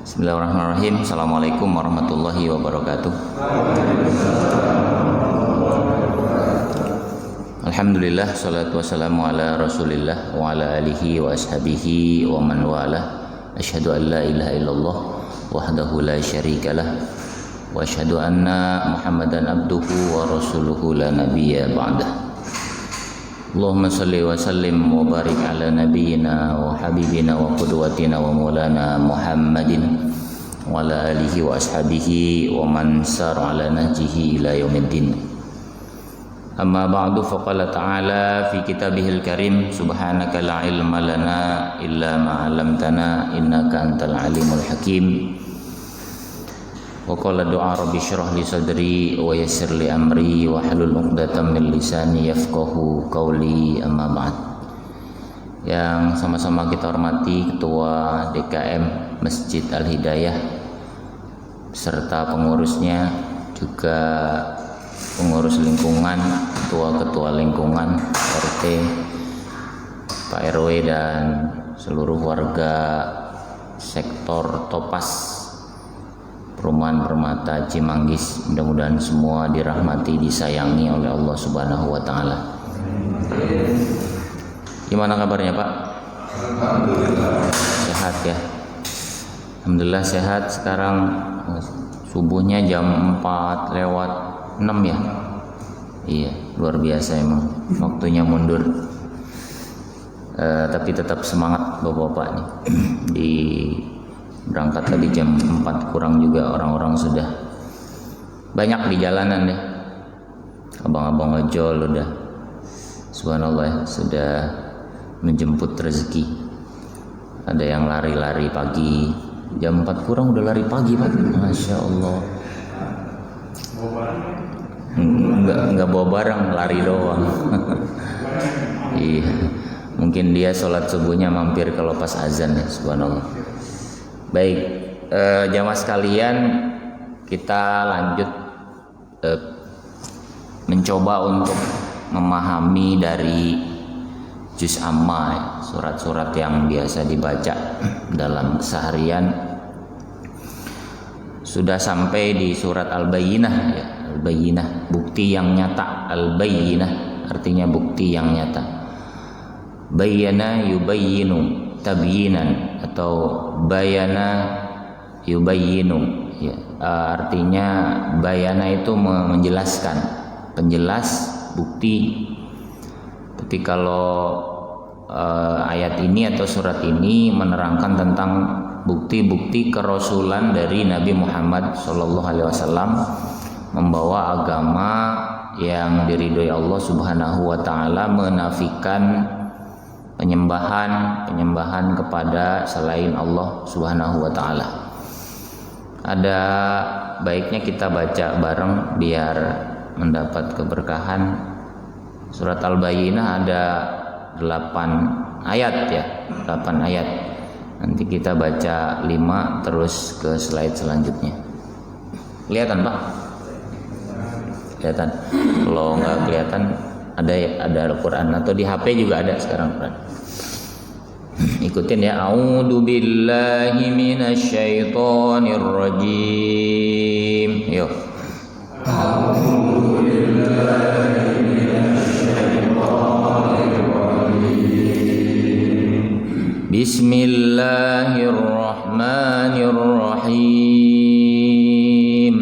Bismillahirrahmanirrahim. Assalamualaikum warahmatullahi wabarakatuh. Alhamdulillah, salatu wassalamu ala rasulillah wa ala alihi wa ashabihi wa man wala. Asyhadu an la ilaha illallah wahdahu la syarikalah wa asyhadu anna Muhammadan abduhu wa rasuluhu la nabiyya ba'dah. Allahumma salli wa sallim wa barik ala nabiyyina wa habibina wa qudwatina wa maulana Muhammadin wa ala alihi wa ashabihi wa man sar ala nahjihi ila yaumiddin. Amma ba'du, faqala ta'ala fi kitabihil karim, subhanaka la ilma lana illa ma 'allamtana innaka antal alimul hakim. Wa qala du'a rabbi shrah li sadri wa yassir li amri wa hlul 'uqdatam min lisani yafqahu qawli, amma ba'd. Yang sama-sama kita hormati Ketua DKM Masjid Al-Hidayah serta pengurusnya, juga pengurus lingkungan, ketua-ketua lingkungan, RT, Pak RW dan seluruh warga sektor Topas Perumahan Permata Cimanggis. Mudah-mudahan semua dirahmati, disayangi oleh Allah Subhanahu wa taala. Gimana kabarnya, Pak? Alhamdulillah. Sehat ya? Alhamdulillah sehat. Sekarang subuhnya jam 4:06 ya? Iya, luar biasa emang. Waktunya mundur. Tapi tetap semangat Bapak-bapak nih. Berangkat tadi jam 4 kurang juga orang-orang sudah banyak di jalanan deh. Abang-abang ojol udah, subhanallah ya, sudah menjemput rezeki. Ada yang lari-lari pagi, jam 4 kurang udah lari pagi, Pak. Masya Allah. Enggak bawa barang, lari doang. Iya, mungkin dia sholat subuhnya mampir kalau pas azan ya, subhanallah. Baik, jamaah sekalian, kita lanjut mencoba untuk memahami dari juz amma, surat-surat yang biasa dibaca dalam keseharian. Sudah sampai di surat Al-Bayyinah ya, Al-Bayyinah, bukti yang nyata. Al-Bayyinah artinya bukti yang nyata. Bayyana yubayyinu tabyinan atau bayana yubayyinu ya, artinya bayana itu menjelaskan, penjelas, bukti. Tapi kalau ayat ini atau surat ini menerangkan tentang bukti-bukti kerasulan dari Nabi Muhammad SAW, membawa agama yang diridhoi Allah Subhanahu wa taala, menafikan penyembahan kepada selain Allah Subhanahu wa taala. Ada baiknya kita baca bareng biar mendapat keberkahan. Surat Al-Bayyinah ada 8 ayat ya, 8 ayat. Nanti kita baca 5 terus ke slide selanjutnya. Kelihatan, Pak? Kelihatan. Kalau nggak kelihatan, ada Al-Quran atau di HP juga ada sekarang Quran. Ikutin ya. A'udzu billahi minasyaitonir rajim. Yuk. A'udzu billahi minasyaitonir rajim. Bismillahirrahmanirrahim.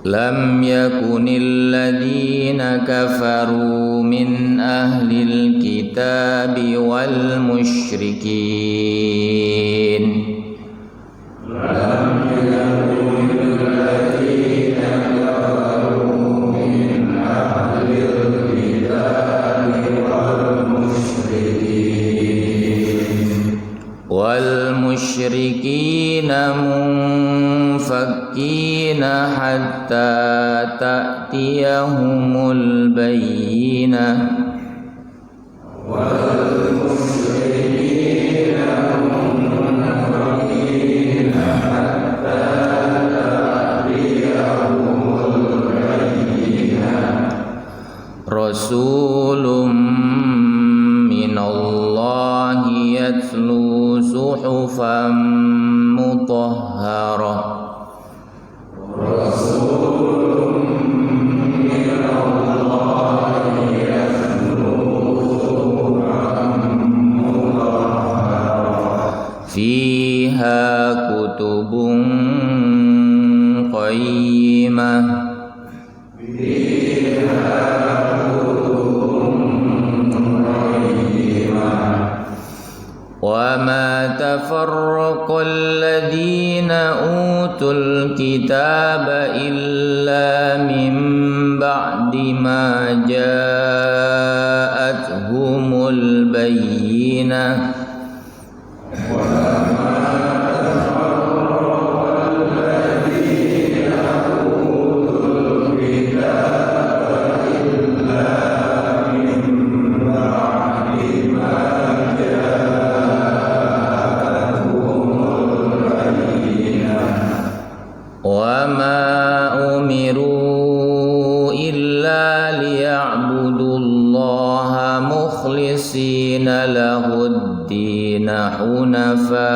Lam yakunil ladzina kafaru min ahlil kitabi wal musyrikin. Lam yakunil ladzina kafaru min ahlil kitabi wal musyrikin munfakkina hatta ta'tiyahumul bayyinah. Wal musyrikina munfakkina hatta ta'tiyahumul bayyinah. rasulun minallahi yatlu suhufan mutahharah. Fiha kutubun qayyimah. Wa ma tafarraqal ladzina utul kitaba illa min ba'di ma ja'atuhumul bayyinah. Mukhlisina lahud-din hunafa.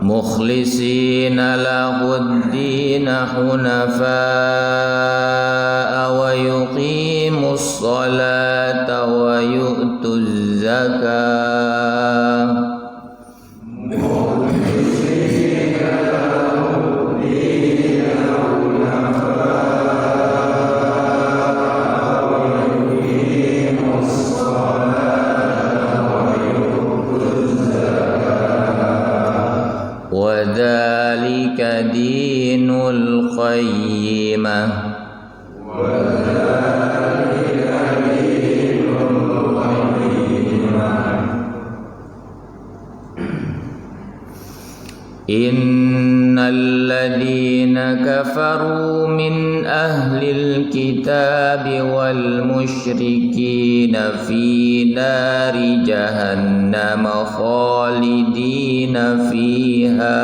Mukhlisina lahud-din hunafa wa yuqimus salata wa yu'tuz zakah. Wa dzalika dinul qayyimah. Innal ladzina kafaru min ahlil kitabi wal musyrikina fi nari jahannam khalidina fiha.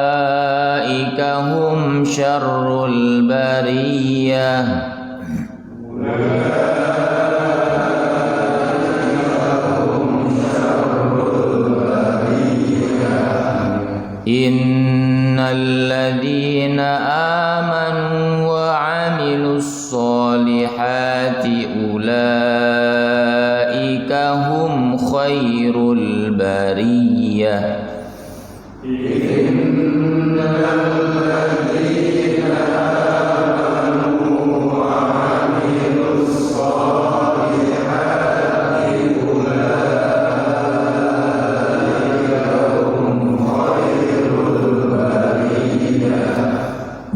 Ulaika hum syarrul bariyah. Innal ladzina amanu wa 'amilus solihati ulaika hum khairul bariyah.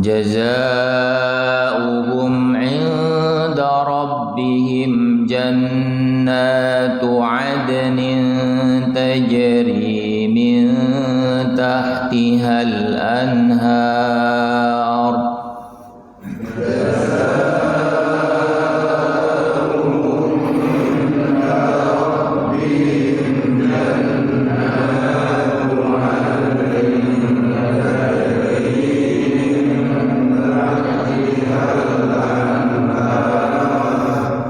Jazaa'uhum 'inda rabbihim jannatu 'adnin tajri min tahtihal anhar.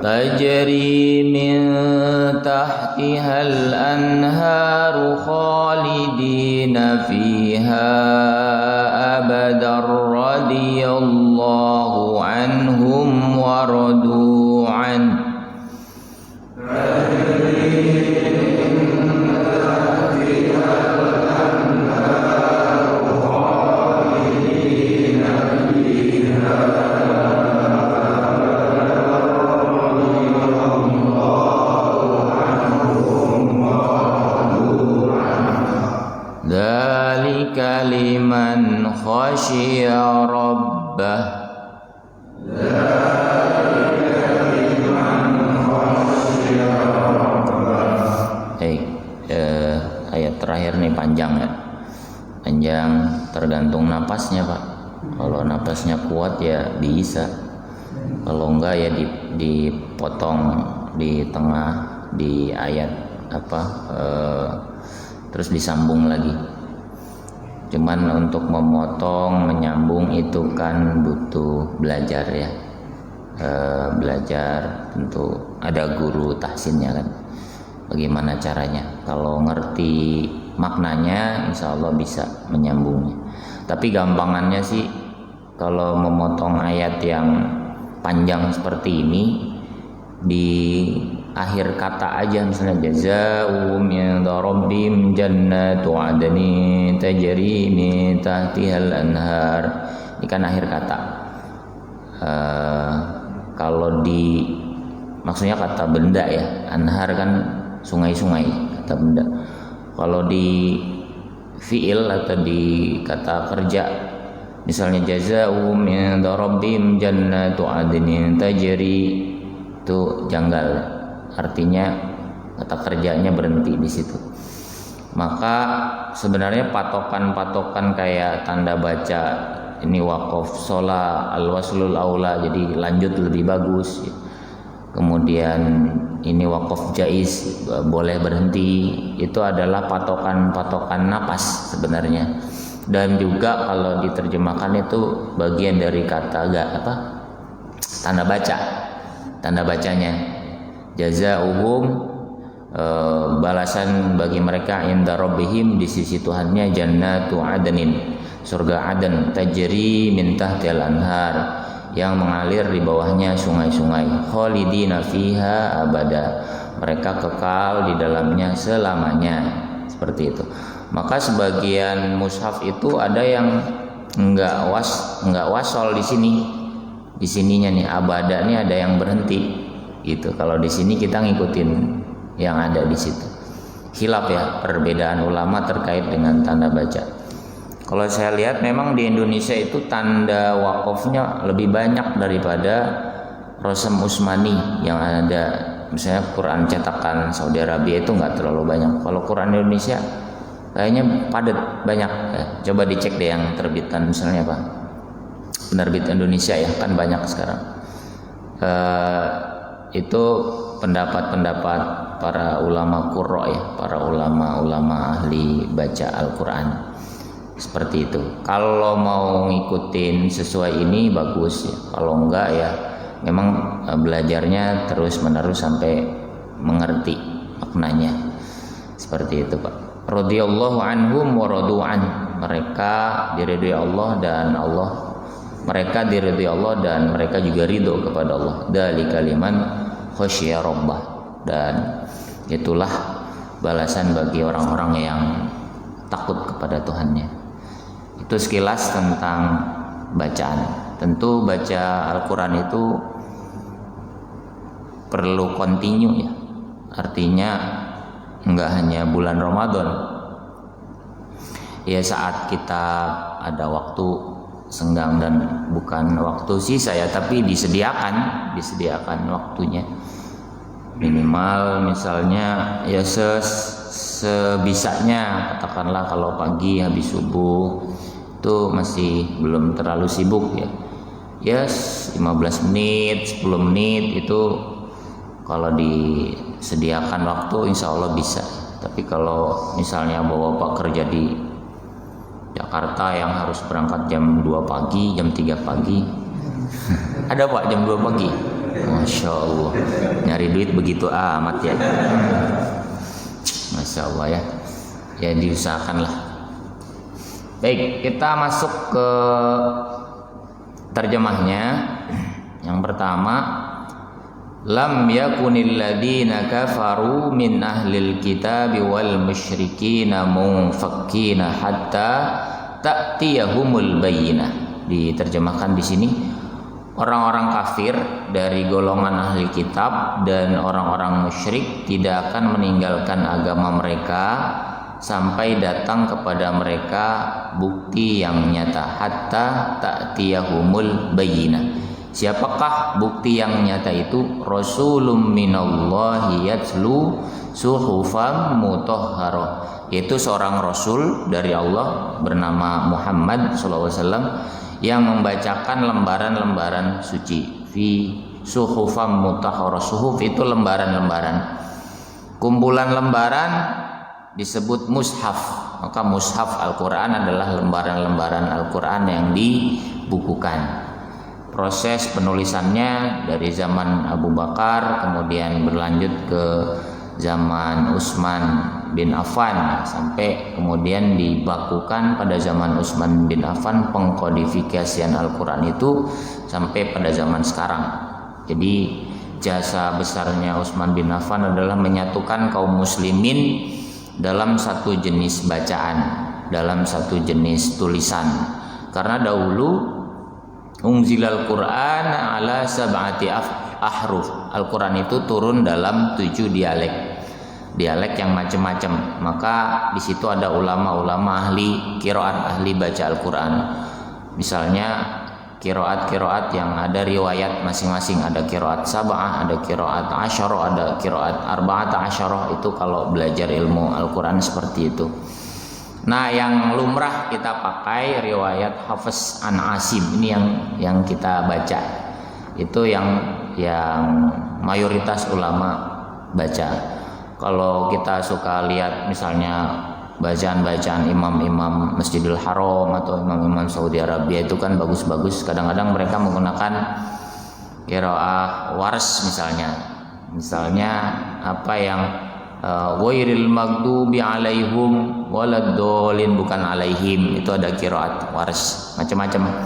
Tajri min tahtihal anharu khalidina fiha abadar radiyallahu anhum wa radu an. khasyiya rabbah. Ayat terakhir nih panjang ya. Panjang tergantung napasnya Pak. Kalau napasnya kuat ya bisa. Kalau enggak ya dipotong di tengah di ayat terus disambung lagi. Cuman untuk memotong menyambung itu kan butuh belajar ya. Belajar tentu ada guru tahsinnya kan. Bagaimana caranya? Kalau ngerti maknanya insya Allah bisa menyambungnya. Tapi gampangannya sih kalau memotong ayat yang panjang seperti ini di akhir kata aja, misalnya jazaa'um min rabbihim jannatu 'adnin tajri min tahtihal anhar. Ini kan akhir kata. Kalau di maksudnya kata benda ya, anhar kan sungai-sungai kata benda. Kalau di fiil atau di kata kerja misalnya jazaa'um min rabbihim jannatu 'adnin tajri, itu janggal, artinya kata kerjanya berhenti di situ. Maka sebenarnya patokan-patokan kayak tanda baca ini waqaf sholah al-waslul aula, jadi lanjut lebih bagus. Kemudian ini waqaf jaiz boleh berhenti, itu adalah patokan-patokan napas sebenarnya. Dan juga kalau diterjemahkan itu bagian dari kata tanda bacanya jazaa'uhum, balasan bagi mereka inda rabbihim, di sisi Tuhannya, jannatu adnin, surga Aden, tajri min tahtil anhar, yang mengalir di bawahnya sungai-sungai, khalidina fiha abada, mereka kekal di dalamnya selamanya, seperti itu. Maka sebagian mushaf itu ada yang enggak wasol di sini. Di sininya nih abada nih ada yang berhenti gitu. Kalau di sini kita ngikutin yang ada di situ. Khilaf ya, perbedaan ulama terkait dengan tanda baca. Kalau saya lihat memang di Indonesia itu tanda wakofnya lebih banyak daripada Rosem Usmani yang ada. Misalnya Quran cetakan Saudi Arabia itu nggak terlalu banyak. Kalau Quran Indonesia kayaknya padat banyak. Coba dicek deh yang terbitan misalnya apa, penerbit Indonesia ya kan banyak sekarang. Itu pendapat-pendapat para ulama qurra ya, para ulama ahli baca Al-Quran. Seperti itu. Kalau mau ngikutin sesuai ini bagus ya. Kalau enggak ya memang belajarnya terus menerus sampai mengerti maknanya. Seperti itu Pak. Radhiyallahu anhum wa radu'an. Mereka diridhoi Allah dan mereka diridhoi Allah dan mereka juga ridho kepada Allah. Dzalika liman khasyiya rabbah. Dan itulah balasan bagi orang-orang yang takut kepada Tuhannya. Itu sekilas tentang bacaan. Tentu baca Al-Quran itu perlu kontinu ya. Artinya enggak hanya bulan Ramadan. Ya saat kita ada waktu senggang dan bukan waktu sisa ya, tapi disediakan waktunya. Minimal misalnya ya sebisanya, katakanlah kalau pagi habis subuh itu masih belum terlalu sibuk ya. Ya 15 menit, 10 menit itu kalau disediakan waktu insya Allah bisa. Tapi kalau misalnya bapak kerja di Jakarta yang harus berangkat jam 2 pagi, jam 3 pagi ada Pak jam 2 pagi? Masya Allah, nyari duit begitu amat ya. Masya Allah ya. Ya diusahakan lah. Baik, kita masuk ke terjemahnya. Yang pertama, lam yakunil ladina kafaru min ahlil kitabi wal musyrikina munfakkina hatta ta'tiyahumul bayyinah. Diterjemahkan di sini, orang-orang kafir dari golongan ahli kitab dan orang-orang musyrik tidak akan meninggalkan agama mereka sampai datang kepada mereka bukti yang nyata, hatta ta'tiyahumul bayyinah. Siapakah bukti yang nyata itu? Rasulun minallahi yatlu suhufan mutahharah, yaitu seorang rasul dari Allah bernama Muhammad SAW yang membacakan lembaran-lembaran suci. Fi suhufan mutahharah, suhuf itu lembaran-lembaran, kumpulan lembaran disebut mushaf. Maka mushaf Al-Quran adalah lembaran-lembaran Al-Quran yang dibukukan. Proses penulisannya dari zaman Abu Bakar, kemudian berlanjut ke zaman Utsman bin Affan, sampai kemudian dibakukan pada zaman Utsman bin Affan pengkodifikasian Al-Quran itu sampai pada zaman sekarang. Jadi jasa besarnya Utsman bin Affan adalah menyatukan kaum muslimin dalam satu jenis bacaan, dalam satu jenis tulisan. Karena dahulu unzilal Quran ala sab'ati ahruf. Al-Quran itu turun dalam 7 dialek yang macam-macam. Maka di situ ada ulama-ulama ahli qiraat, ahli baca Al-Quran. Misalnya qiraat yang ada riwayat masing-masing, ada qiraat sab'ah, ada qiraat asyarah, ada qiraat arba'at asyarah. Itu kalau belajar ilmu Al-Quran seperti itu. Nah, yang lumrah kita pakai riwayat Hafiz an Asim, ini yang kita baca. Itu yang mayoritas ulama baca. Kalau kita suka lihat misalnya bacaan-bacaan imam-imam Masjidil Haram atau imam-imam Saudi Arabia, itu kan bagus-bagus. Kadang-kadang mereka menggunakan qiraah Wars misalnya apa yang ghairil maghdubi alaihim waladdallin, bukan alaihim, itu ada qiraat Wars. Macam-macam,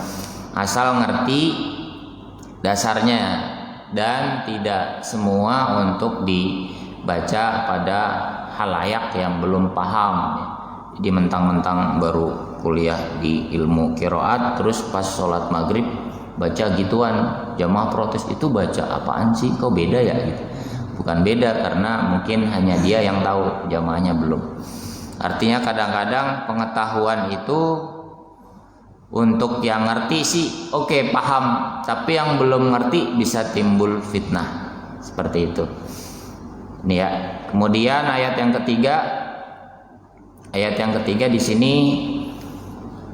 asal ngerti dasarnya, dan tidak semua untuk dibaca pada halayak yang belum paham. Jadi mentang-mentang baru kuliah di ilmu qiraat terus pas sholat maghrib baca gituan, jamaah protes, itu baca apaan sih, kok beda ya gitu. Bukan beda, karena mungkin hanya dia yang tahu, jamaahnya belum. Artinya kadang-kadang pengetahuan itu untuk yang ngerti sih oke, paham, tapi yang belum ngerti bisa timbul fitnah. Seperti itu. Ini ya. Kemudian ayat yang ketiga di sini,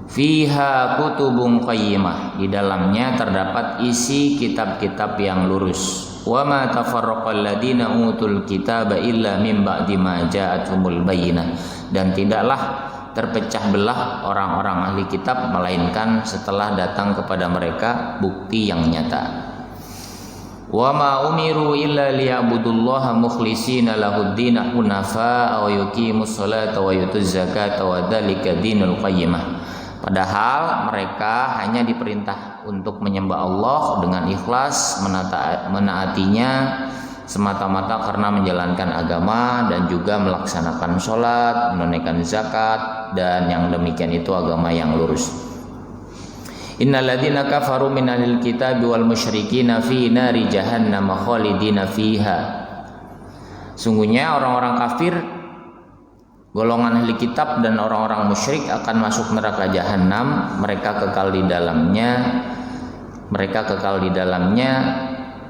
fiha kutubun qayyimah, di dalamnya terdapat isi kitab-kitab yang lurus. Wa ma tafarraqal ladina utul kitaba illa min ba'di ma ja'atumul bayyinah, dan tidaklah terpecah belah orang-orang ahli kitab melainkan setelah datang kepada mereka bukti yang nyata. Wa ma umiru illa liya'budullaha mukhlishina lahud-din hunafa wa yuqimus salata wa yutuz zakata wa dzalika dinul qayyimah. Padahal mereka hanya diperintah untuk menyembah Allah dengan ikhlas, menaatinya semata-mata karena menjalankan agama dan juga melaksanakan sholat, menunaikan zakat, dan yang demikian itu agama yang lurus. Innal ladzina kafaru minal kitabi wal musyrikina fi nari jahannam khalidina fiha. Sungguhnya orang-orang kafir, golongan ahli kitab dan orang-orang musyrik akan masuk neraka jahanam, mereka kekal di dalamnya.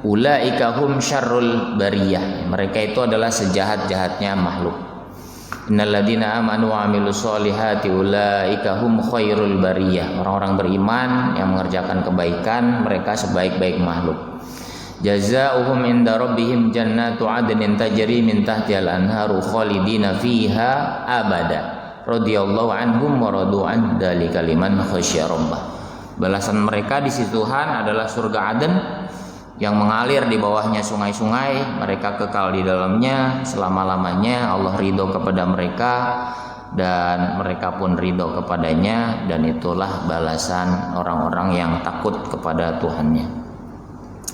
Ulaika hum syarrul bariyah, mereka itu adalah sejahat-jahatnya makhluk. Innal ladzina amanu wa amilus solihati ulaika hum khairul bariyah, orang-orang beriman yang mengerjakan kebaikan, mereka sebaik-baik makhluk. Jazaohum inda rabbihim jannatu adnin tajri min tahtihal anharu khalidina fiha abada radhiyallahu anhum wa radu an dzalika liman khasyya rabbah. Balasan mereka di sisi Tuhan adalah surga Aden yang mengalir di bawahnya sungai-sungai, mereka kekal di dalamnya selama-lamanya. Allah ridho kepada mereka dan mereka pun ridho kepadanya, dan itulah balasan orang-orang yang takut kepada Tuhannya.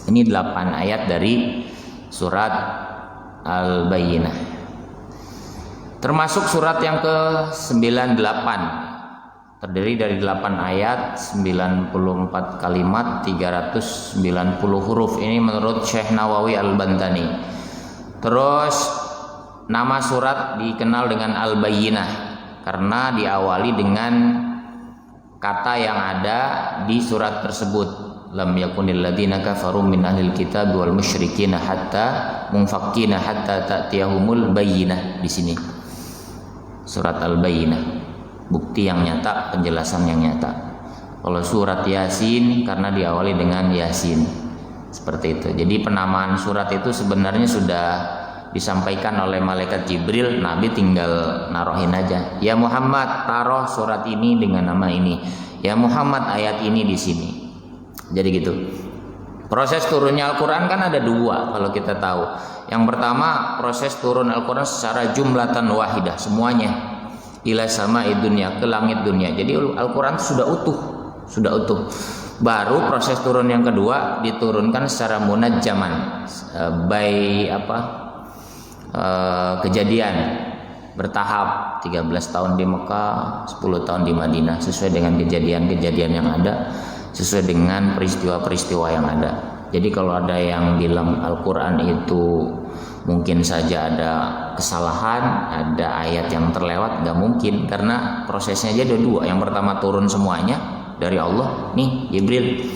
Ini 8 ayat dari surat Al-Bayyinah. Termasuk surat yang ke-98. Terdiri dari 8 ayat, 94 kalimat, 390 huruf. Ini menurut Syekh Nawawi Al-Bantani. Terus nama surat dikenal dengan Al-Bayyinah karena diawali dengan kata yang ada di surat tersebut. Lam yakunil ladzina kafaru min ahlil kitab wal musyrikina hatta munfakkina hatta ta'tiyahumul bayyinah. Di sini surat Al-Bayyinah, bukti yang nyata, penjelasan yang nyata. Kalau surat Yasin karena diawali dengan Yasin, seperti itu. Jadi penamaan surat itu sebenarnya sudah disampaikan oleh malaikat Jibril, Nabi tinggal narohin aja. Ya Muhammad, taruh surat ini dengan nama ini. Ya Muhammad, ayat ini di sini. Jadi gitu. Proses turunnya Al-Quran kan ada dua kalau kita tahu. Yang pertama, proses turun Al-Quran secara jumlatan wahidah, semuanya ila sama dunya, ke langit dunia. Jadi Al-Quran sudah utuh. Baru proses turun yang kedua diturunkan secara munajjaman, kejadian bertahap, 13 tahun di Mekah, 10 tahun di Madinah, sesuai dengan kejadian-kejadian yang ada, sesuai dengan peristiwa-peristiwa yang ada. Jadi kalau ada yang bilang Al-Quran itu mungkin saja ada kesalahan, ada ayat yang terlewat, nggak mungkin, karena prosesnya aja ada dua. Yang pertama turun semuanya dari Allah, nih Jibril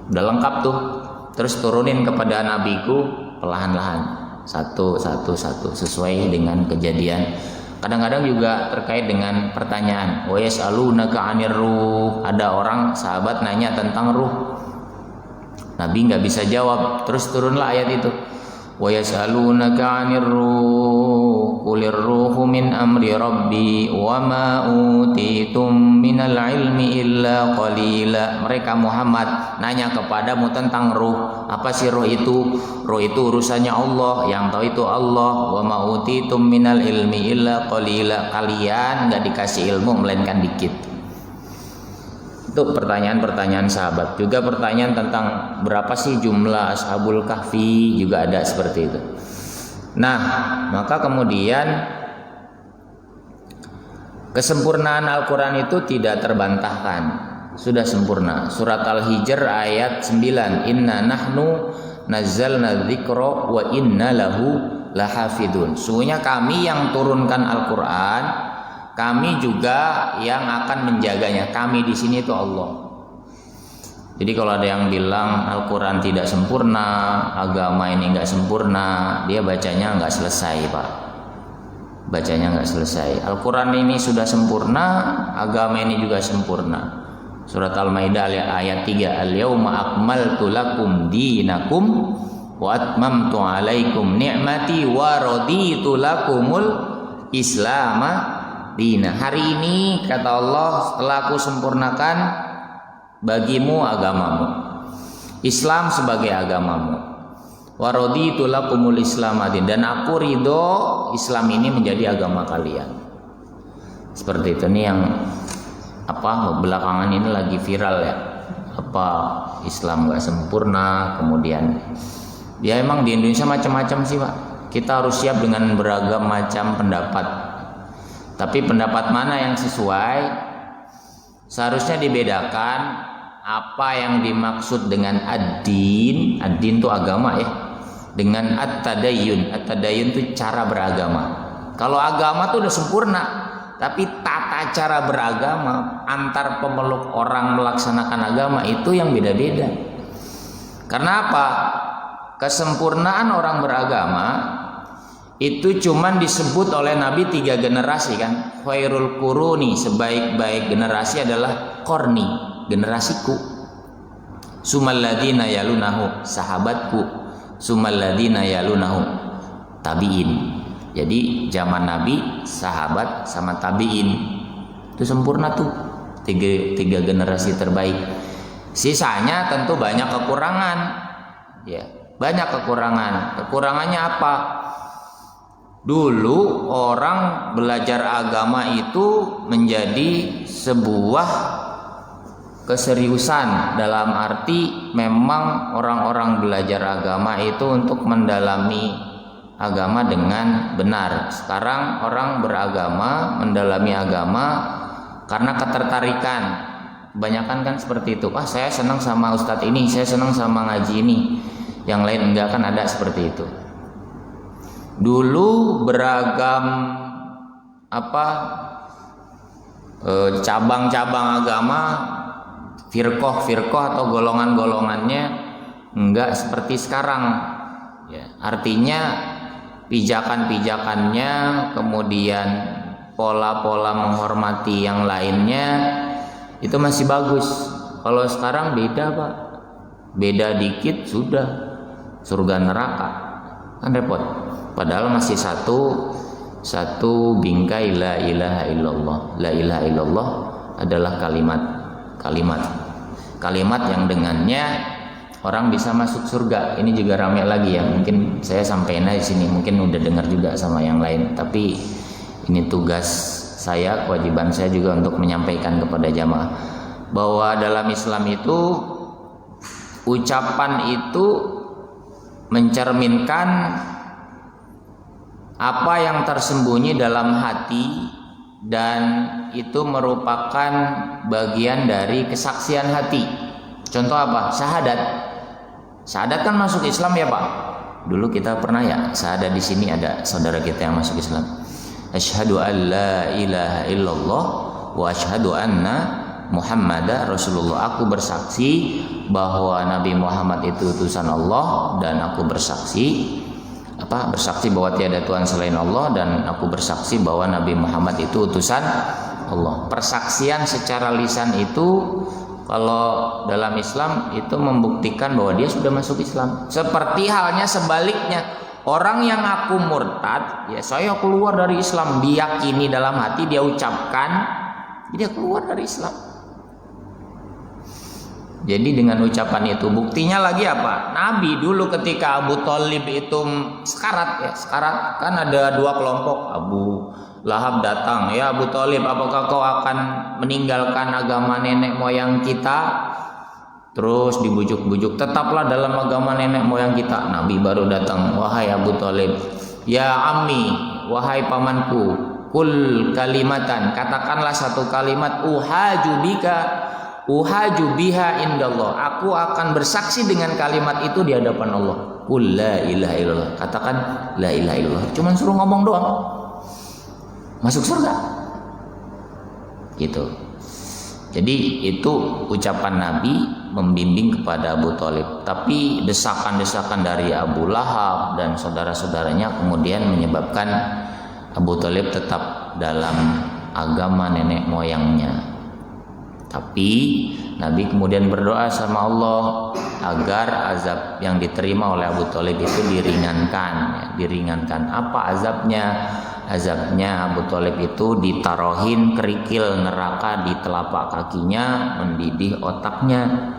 udah lengkap tuh, terus turunin kepada nabiku perlahan-lahan, satu sesuai dengan kejadian. Kadang-kadang juga terkait dengan pertanyaan, wa yas'alunaka 'anir ruh. Ada orang sahabat nanya tentang ruh, Nabi nggak bisa jawab, terus turunlah ayat itu, wa yas'alunaka 'anir ruh qulir ruhu min amri rabbi wa ma utitum minal ilmi illa qalila. Mereka Muhammad nanya kepadamu tentang ruh. Apa sih ruh itu? Ruh itu urusannya Allah, yang tahu itu Allah. Wa ma utitum minal ilmi illa qalila. Kalian nggak dikasih ilmu melainkan dikit. Itu pertanyaan-pertanyaan sahabat. Juga pertanyaan tentang berapa sih jumlah Ashabul Kahfi, juga ada seperti itu. Nah, maka kemudian kesempurnaan Al-Quran itu tidak terbantahkan, sudah sempurna. Surat Al-Hijr ayat 9, Inna nahnu nazzalna dzikra wa inna lahu lahafidun. Sungguhnya kami yang turunkan Al-Quran, kami juga yang akan menjaganya. Kami di sini itu Allah. Jadi kalau ada yang bilang Al-Quran tidak sempurna, agama ini nggak sempurna, dia bacanya nggak selesai, Pak. Bacanya nggak selesai. Al-Quran ini sudah sempurna, agama ini juga sempurna. Surat Al-Maidah ayat 3, Al-yawma akmaltu lakum dinakum wa atmamtu alaikum ni'mati wa raditu lakumul islama dina. Hari ini kata Allah, setelah aku sempurnakan bagimu agamamu, Islam sebagai agamamu, wa raditu lakumul islam adin, dan aku ridho Islam ini menjadi agama kalian. Seperti itu nih yang belakangan ini lagi viral ya, Islam nggak sempurna. Kemudian ya emang di Indonesia macam-macam sih, Pak. Kita harus siap dengan beragam macam pendapat, tapi pendapat mana yang sesuai seharusnya dibedakan. Apa yang dimaksud dengan ad-din itu agama ya, dengan at-tadayyun itu cara beragama. Kalau agama itu udah sempurna, tapi tata cara beragama antar pemeluk orang melaksanakan agama itu yang beda-beda. Karena apa? Kesempurnaan orang beragama itu cuman disebut oleh Nabi 3 generasi kan. Khairul quruni, sebaik-baik generasi adalah qarni, generasiku. Sumal ladzina yalunahu, sahabatku. Sumal ladzina yalunahu, tabiin. Jadi zaman Nabi, sahabat sama tabiin itu sempurna tuh, tiga generasi terbaik. Sisanya tentu banyak kekurangan, ya banyak kekurangan. Kekurangannya apa? Dulu orang belajar agama itu menjadi sebuah keseriusan, dalam arti memang orang-orang belajar agama itu untuk mendalami agama dengan benar. Sekarang orang beragama, mendalami agama karena ketertarikan. Kebanyakan kan seperti itu. Saya senang sama ustadz ini, saya senang sama ngaji ini. Yang lain enggak, kan ada seperti itu. Dulu beragam cabang-cabang agama, firqah atau golongan-golongannya enggak seperti sekarang. Ya, artinya pijakan-pijakannya, kemudian pola-pola menghormati yang lainnya itu masih bagus. Kalau sekarang beda, Pak. Beda dikit sudah surga neraka. Kan repot. Padahal masih satu bingkai la ilaha illallah. La ilaha illallah adalah kalimat yang dengannya orang bisa masuk surga. Ini juga ramai lagi ya. Mungkin saya sampaikan di sini, mungkin udah dengar juga sama yang lain. Tapi ini tugas saya, kewajiban saya juga untuk menyampaikan kepada jamaah bahwa dalam Islam itu ucapan itu mencerminkan apa yang tersembunyi dalam hati, dan itu merupakan bagian dari kesaksian hati. Contoh apa? Syahadat kan masuk Islam ya, Pak. Dulu kita pernah ya syahadat, di sini ada saudara kita yang masuk Islam. Asyhadu an la ilaha illallah wa asyhadu anna Muhammadar Rasulullah. Aku bersaksi bahwa Nabi Muhammad itu utusan Allah, dan aku bersaksi bahwa tiada Tuhan selain Allah, dan aku bersaksi bahwa Nabi Muhammad itu utusan Allah. Persaksian secara lisan itu kalau dalam Islam itu membuktikan bahwa dia sudah masuk Islam. Seperti halnya sebaliknya, orang yang aku murtad, ya saya keluar dari Islam, diyakini dalam hati, dia ucapkan, dia keluar dari Islam. Jadi dengan ucapan itu, buktinya lagi apa? Nabi dulu ketika Abu Thalib itu sekarat, kan ada dua kelompok. Abu Lahab datang, ya Abu Thalib, apakah kau akan meninggalkan agama nenek moyang kita? Terus dibujuk-bujuk, tetaplah dalam agama nenek moyang kita. Nabi baru datang, wahai Abu Thalib, ya ammi, wahai pamanku, kul kalimatan, katakanlah satu kalimat, uhaju biha indallah, aku akan bersaksi dengan kalimat itu di hadapan Allah. Qul la ilaha illallah, katakan la ilaha illallah, cuman suruh ngomong doang, masuk surga. Gitu. Jadi itu ucapan Nabi membimbing kepada Abu Thalib. Tapi desakan-desakan dari Abu Lahab dan saudara-saudaranya kemudian menyebabkan Abu Thalib tetap dalam agama nenek moyangnya. Tapi Nabi kemudian berdoa sama Allah agar azab yang diterima oleh Abu Thalib itu diringankan. Apa azabnya? Azabnya Abu Thalib itu ditarohin kerikil neraka di telapak kakinya, mendidih otaknya.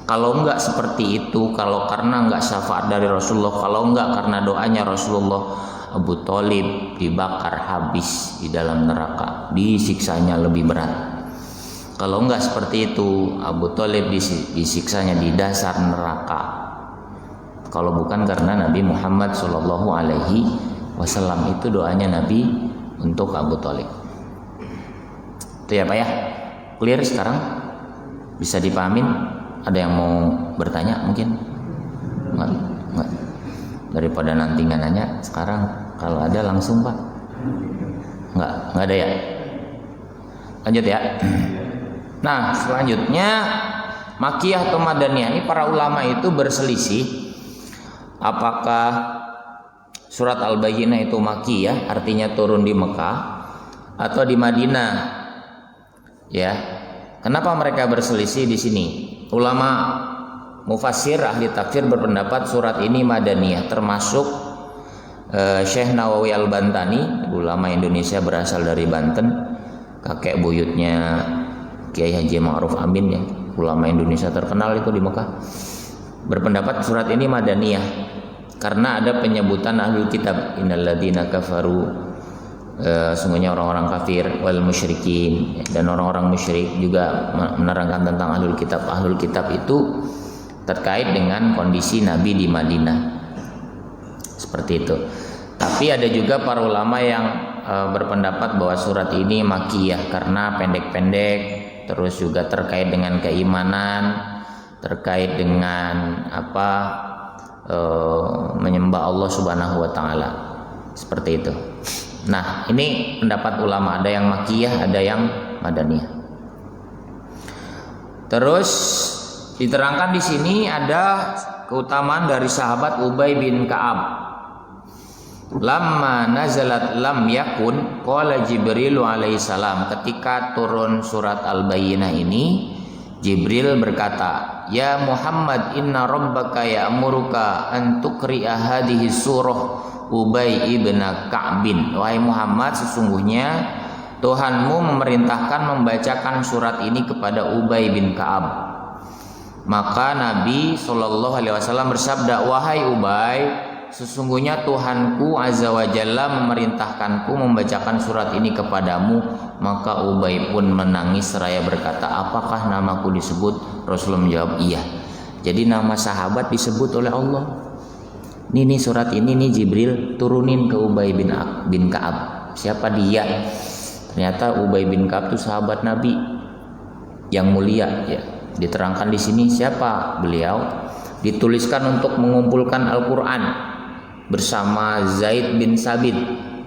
Kalau enggak seperti itu, kalau karena enggak syafaat dari Rasulullah, kalau enggak karena doanya Rasulullah, Abu Thalib dibakar habis di dalam neraka, disiksanya lebih berat. Kalau enggak seperti itu, Abu Thalib disiksanya di dasar neraka. Kalau bukan karena Nabi Muhammad SAW, itu doanya Nabi untuk Abu Thalib. Itu ya Pak ya, clear sekarang? Bisa dipahamin? Ada yang mau bertanya mungkin? Enggak. Daripada nanti nggak nanya, sekarang kalau ada langsung Pak. Enggak ada ya. Lanjut ya. Nah selanjutnya Makkiyah atau Madaniyah, ini para ulama itu berselisih apakah surat Al-Bayyinah itu Makkiyah, artinya turun di Mekah, atau di Madinah. Ya. Kenapa mereka berselisih di sini? Ulama mufassir, ahli tafsir berpendapat surat ini Madaniyah, termasuk Syekh Nawawi Al-Bantani, ulama Indonesia berasal dari Banten, kakek buyutnya Kiai Haji Ma'ruf Amin, ya, ulama Indonesia terkenal itu di Mekah, berpendapat surat ini Madaniyah karena ada penyebutan ahlul kitab, innalladzina kafaru, sungguhnya orang-orang kafir, wal musyrikin, dan orang-orang musyrik juga menerangkan tentang ahlul kitab. Ahlul kitab itu terkait dengan kondisi Nabi di Madinah, seperti itu. Tapi ada juga para ulama yang berpendapat bahwa surat ini Makkiyah karena pendek-pendek, terus juga terkait dengan keimanan, terkait dengan menyembah Allah Subhanahu wa taala. Seperti itu. Nah, ini pendapat ulama, ada yang makiyah, ada yang madaniyah. Terus diterangkan di sini ada keutamaan dari sahabat Ubay bin Ka'ab. Lamma nazalat lam yakun qala Jibril alaihi salam, ketika turun surat Al-Bayyinah ini Jibril berkata, "Ya Muhammad, inna rabbaka ya'muruka an tuqri'a hadhihi surah Ubay ibn Ka'bin." Wahai Muhammad, sesungguhnya Tuhanmu memerintahkan membacakan surat ini kepada Ubay bin Ka'ab. Maka Nabi SAW bersabda, "Wahai Ubay, sesungguhnya Tuhanku Azza wa Jalla memerintahkanku membacakan surat ini kepadamu." Maka Ubay pun menangis seraya berkata, "Apakah namaku disebut?" Rasulullah menjawab, "Iya." Jadi nama sahabat disebut oleh Allah. Ini surat ini nih Jibril turunin ke Ubay bin Ka'ab. Siapa dia? Ternyata Ubay bin Ka'ab itu sahabat Nabi yang mulia, ya. Diterangkan di sini siapa beliau. Dituliskan untuk mengumpulkan Al-Quran bersama Zaid bin Sabit,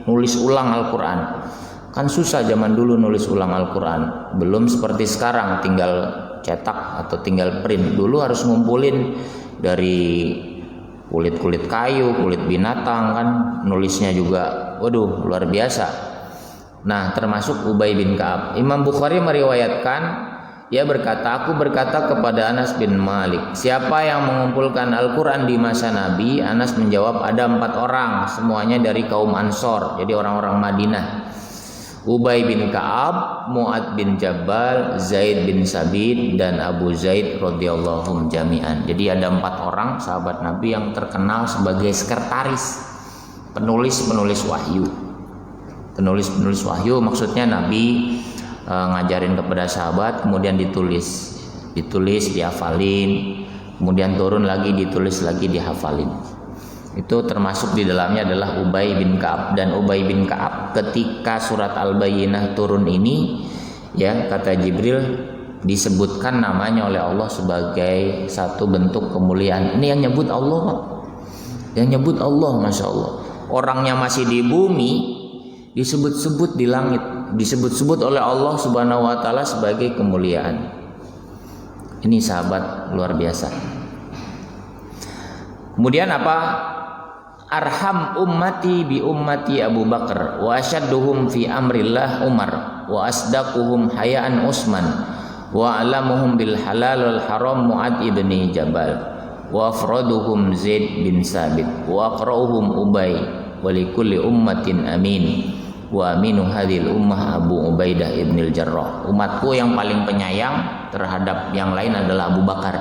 nulis ulang Al-Quran. Kan susah zaman dulu nulis ulang Al-Quran, belum seperti sekarang tinggal cetak atau tinggal print. Dulu harus ngumpulin dari kulit-kulit kayu, kulit binatang, kan nulisnya juga waduh luar biasa. Nah, termasuk Ubay bin Ka'ab. Imam Bukhari meriwayatkan, ia berkata, "Aku berkata kepada Anas bin Malik, siapa yang mengumpulkan Al-Quran di masa Nabi?" Anas menjawab, "Ada 4 orang, semuanya dari kaum Ansor, jadi orang-orang Madinah. Ubay bin Ka'ab, Mu'ad bin Jabal, Zaid bin Sabit, dan Abu Zaid radhiyallahu jami'an." Jadi ada 4 orang sahabat Nabi yang terkenal sebagai sekretaris, penulis-penulis wahyu. Penulis-penulis wahyu maksudnya Nabi ngajarin kepada sahabat, kemudian ditulis, dihafalin, kemudian turun lagi, ditulis lagi, dihafalin. Itu termasuk di dalamnya adalah Ubay bin Ka'ab. Dan Ubay bin Ka'ab ketika surat Al-Bayyinah turun ini, ya, kata Jibril, disebutkan namanya oleh Allah sebagai satu bentuk kemuliaan. Ini yang nyebut Allah, Pak. Yang nyebut Allah, Masya Allah. Orangnya masih di bumi, disebut-sebut di langit, disebut-sebut oleh Allah Subhanahu wa taala sebagai kemuliaan. Ini sahabat luar biasa. Kemudian apa? Arham ummati bi ummati Abu Bakar wa asyadduhum fi amrillah Umar wa asdaquhum hayaan Utsman wa alamuhum bil halal wal haram Mu'ad ibni Jabal wa afraduhum Zaid bin Sabit wa aqra'uhum Ubay wa likulli ummatin amin wa aminu hadhil ummah Abu Ubaidah ibnil Jarrah. Umatku yang paling penyayang terhadap yang lain adalah Abu Bakar.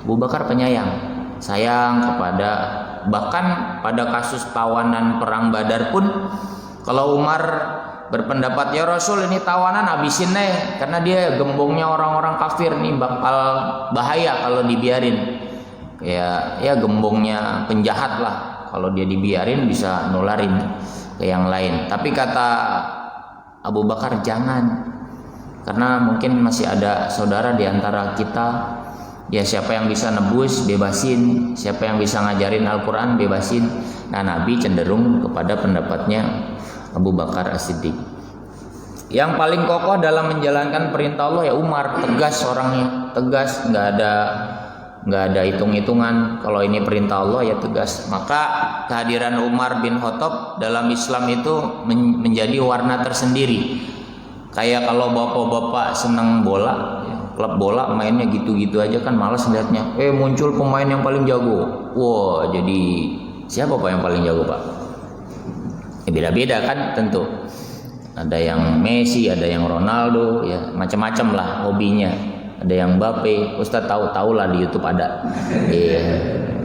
Abu Bakar penyayang, sayang kepada, bahkan pada kasus tawanan perang Badar pun kalau Umar berpendapat, "Ya Rasul, ini tawanan habisin deh, karena dia gembongnya orang-orang kafir nih, bakal bahaya kalau dibiarin. Ya gembongnya penjahat lah, kalau dia dibiarin bisa nularin ke yang lain." Tapi kata Abu Bakar, jangan, karena mungkin masih ada saudara di antara kita. Ya, siapa yang bisa nebus, bebasin. Siapa yang bisa ngajarin Al-Quran, bebasin. Nah, Nabi cenderung kepada pendapatnya Abu Bakar As-Siddiq. Yang paling kokoh dalam menjalankan perintah Allah ya Umar, tegas orangnya, tegas, nggak ada hitung-hitungan. Kalau ini perintah Allah ya tegas. Maka kehadiran Umar bin Khattab dalam Islam itu menjadi warna tersendiri. Kayak kalau bapak-bapak senang bola, ya, klub bola mainnya gitu-gitu aja kan malas lihatnya. Muncul pemain yang paling jago. Wah, jadi siapa Pak yang paling jago, Pak? Beda-beda kan tentu. Ada yang Messi, ada yang Ronaldo, ya macam-macam lah hobinya. Ada yang Mbappe. Ustaz tahu lah di YouTube ada. Iya,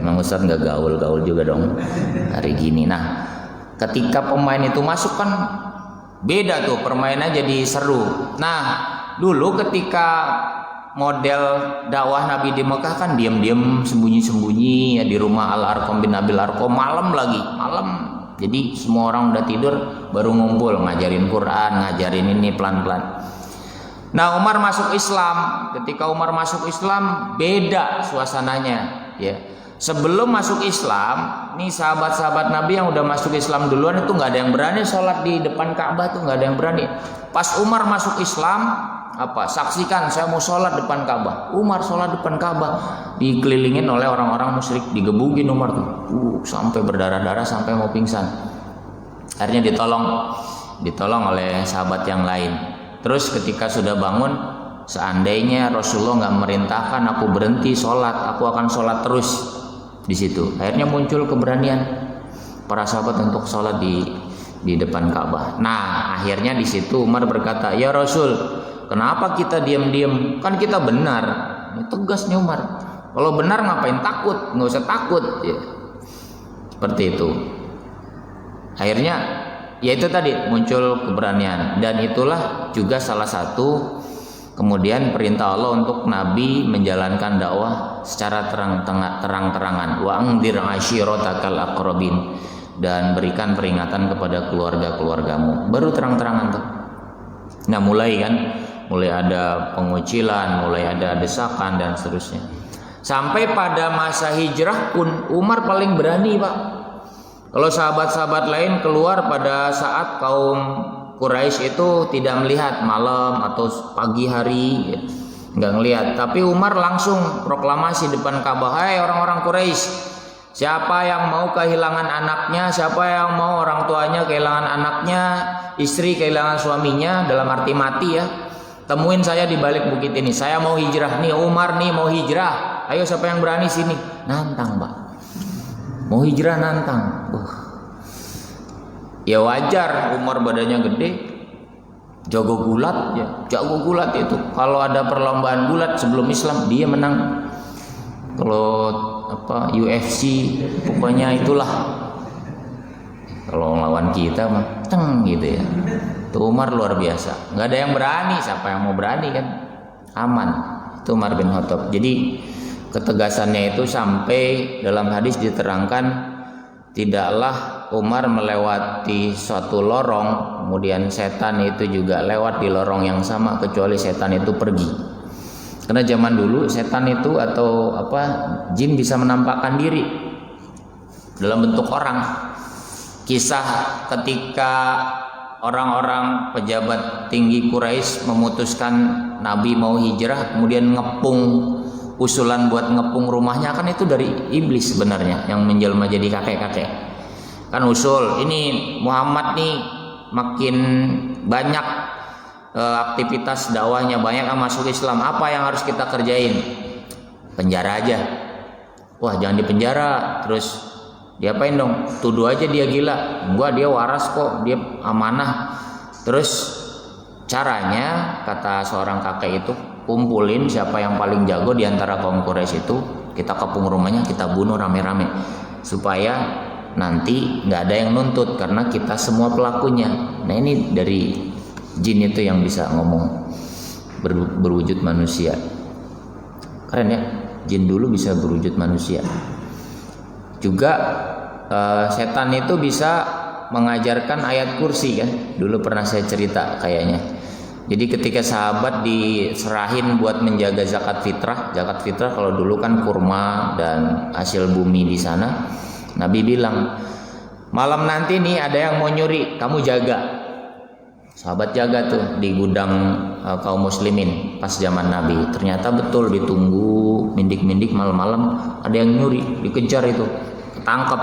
emang Ustaz nggak gaul juga dong hari gini. Nah, ketika pemain itu masuk kan beda tuh, permainannya jadi seru. Nah, dulu ketika model dakwah Nabi di Mekah kan diam-diam, sembunyi-sembunyi ya di rumah Al-Arqam bin Abil Arqam, malam. Jadi semua orang udah tidur baru ngumpul ngajarin Quran, ngajarin ini pelan-pelan. Nah, Umar masuk Islam. Ketika Umar masuk Islam beda suasananya, ya. Sebelum masuk Islam, nih sahabat-sahabat Nabi yang udah masuk Islam duluan itu nggak ada yang berani sholat di depan Ka'bah, tuh nggak ada yang berani. Pas Umar masuk Islam, saksikan saya mau sholat depan Ka'bah. Umar sholat depan Ka'bah, dikelilingin oleh orang-orang musyrik, digebugin Umar tuh, sampai berdarah-darah, sampai mau pingsan. Akhirnya ditolong oleh sahabat yang lain. Terus ketika sudah bangun, seandainya Rasulullah nggak merintahkan aku berhenti sholat, aku akan sholat terus. Di situ akhirnya muncul keberanian para sahabat untuk sholat di depan Ka'bah. Nah, akhirnya di situ Umar berkata, ya Rasul, kenapa kita diam-diam? Kan kita benar. Ini tegas nih Umar. Kalau benar ngapain takut? Nggak usah takut. Ya. Seperti itu. Akhirnya, ya itu tadi muncul keberanian, dan itulah juga salah satu kemudian perintah Allah untuk Nabi menjalankan dakwah secara terang-terangan. Wa angdir ashiratakal aqrabin, dan berikan peringatan kepada keluarga-keluargamu. Baru terang-terangan tuh. Nah, mulai ada pengucilan, mulai ada desakan dan seterusnya. Sampai pada masa hijrah pun Umar paling berani, Pak. Kalau sahabat-sahabat lain keluar pada saat kaum Quraisy itu tidak melihat malam atau pagi hari, nggak ngelihat. Tapi Umar langsung proklamasi depan Ka'bah, hai orang-orang Quraisy, siapa yang mau kehilangan anaknya, siapa yang mau orang tuanya kehilangan anaknya, istri kehilangan suaminya, dalam arti mati ya, temuin saya di balik bukit ini. Saya mau hijrah nih, Umar nih mau hijrah. Ayo siapa yang berani sini? Nantang, Pak. Mau hijrah nantang. Ya wajar, Umar badannya gede, jago gulat itu. Kalau ada perlombaan gulat sebelum Islam dia menang. Kalau UFC pokoknya itulah. Kalau lawan kita mah gitu ya. Tuh Umar luar biasa. Nggak ada yang berani, siapa yang mau berani kan? Aman. Itu Umar bin Khattab. Jadi ketegasannya itu sampai dalam hadis diterangkan, tidaklah Umar melewati suatu lorong, kemudian setan itu juga lewat di lorong yang sama, kecuali setan itu pergi. Karena zaman dulu setan itu atau jin bisa menampakkan diri dalam bentuk orang. Kisah ketika orang-orang pejabat tinggi Quraisy memutuskan Nabi mau hijrah, kemudian usulan buat ngepung rumahnya, kan itu dari iblis sebenarnya yang menjelma jadi kakek-kakek. Kan usul ini Muhammad nih makin banyak aktivitas dakwahnya, banyak yang masuk Islam, apa yang harus kita kerjain? Penjara aja. Wah, jangan di penjara. Terus diapain dong? Tuduh aja dia gila. Enggak, dia waras kok, dia amanah. Terus caranya, kata seorang kakek itu, kumpulin siapa yang paling jago di antara kaum Quraisy itu, kita kepung rumahnya, kita bunuh rame-rame, supaya nanti nggak ada yang nuntut karena kita semua pelakunya. Nah, ini dari jin itu yang bisa ngomong, berwujud manusia. Keren ya, jin dulu bisa berwujud manusia. Juga setan itu bisa mengajarkan ayat kursi kan, dulu pernah saya cerita kayaknya. Jadi ketika sahabat diserahin buat menjaga zakat fitrah kalau dulu kan kurma dan hasil bumi di sana, Nabi bilang, malam nanti nih ada yang mau nyuri, kamu jaga. Sahabat jaga tuh di gudang kaum muslimin pas zaman Nabi. Ternyata betul, ditunggu mindik-mindik malam-malam ada yang nyuri, dikejar itu, ketangkep.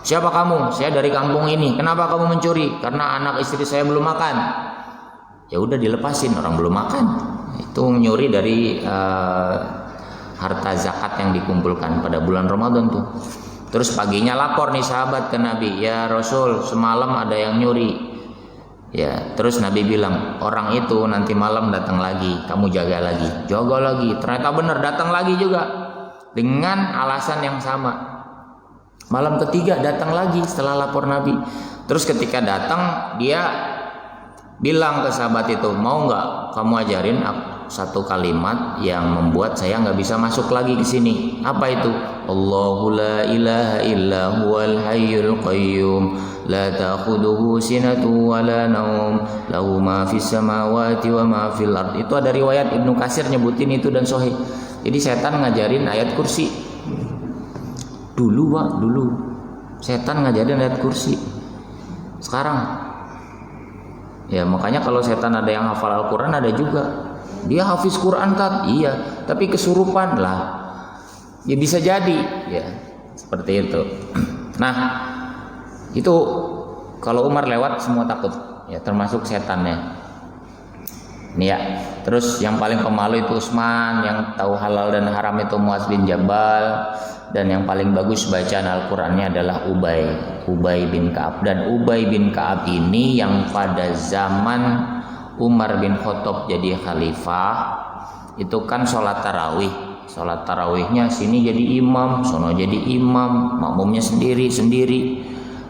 Siapa kamu? Saya dari kampung ini. Kenapa kamu mencuri? Karena anak istri saya belum makan. Ya udah dilepasin, orang belum makan. Itu nyuri dari harta zakat yang dikumpulkan pada bulan Ramadan tuh. Terus paginya lapor nih sahabat ke Nabi, ya Rasul, semalam ada yang nyuri. Ya, terus Nabi bilang, orang itu nanti malam datang lagi, kamu jaga lagi. Ternyata benar, datang lagi juga dengan alasan yang sama. Malam ketiga datang lagi setelah lapor Nabi. Terus ketika datang, dia bilang ke sahabat itu, mau nggak kamu ajarin satu kalimat yang membuat saya nggak bisa masuk lagi ke sini? Apa itu? Allahu la ilaha illa huwal hayyul qayyum la ta'khudhuhu sinatun wa la naum lahu ma fis samawati wa ma fil ard. Itu ada riwayat Ibnu Katsir nyebutin itu dan sahih. Jadi setan ngajarin ayat kursi. Dulu Pak, dulu setan ngajarin ayat kursi. Sekarang ya makanya kalau setan ada yang hafal Al-Quran, ada juga dia hafiz Quran Tat, iya, tapi kesurupan lah, ya bisa jadi ya seperti itu. Nah itu kalau Umar lewat semua takut ya, termasuk setannya. Ini ya, terus yang paling pemalu itu Utsman, yang tahu halal dan haram itu Muaz bin Jabal, dan yang paling bagus bacaan Al-Qur'annya adalah Ubay bin Ka'ab. Dan Ubay bin Ka'ab ini yang pada zaman Umar bin Khattab jadi khalifah itu kan sholat tarawihnya sini jadi imam, sono jadi imam, makmumnya sendiri.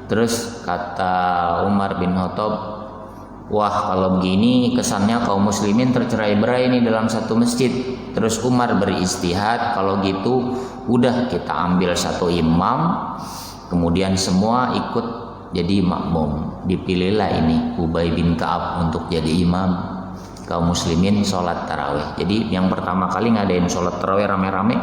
Terus kata Umar bin Khattab, wah kalau begini kesannya kaum muslimin tercerai-berai ini dalam satu masjid. Terus Umar beristihad, kalau gitu udah kita ambil satu imam, kemudian semua ikut jadi makmum. Dipilihlah ini Ubay bin Ka'ab untuk jadi imam kaum muslimin sholat tarawih. Jadi yang pertama kali ngadain sholat tarawih rame-rame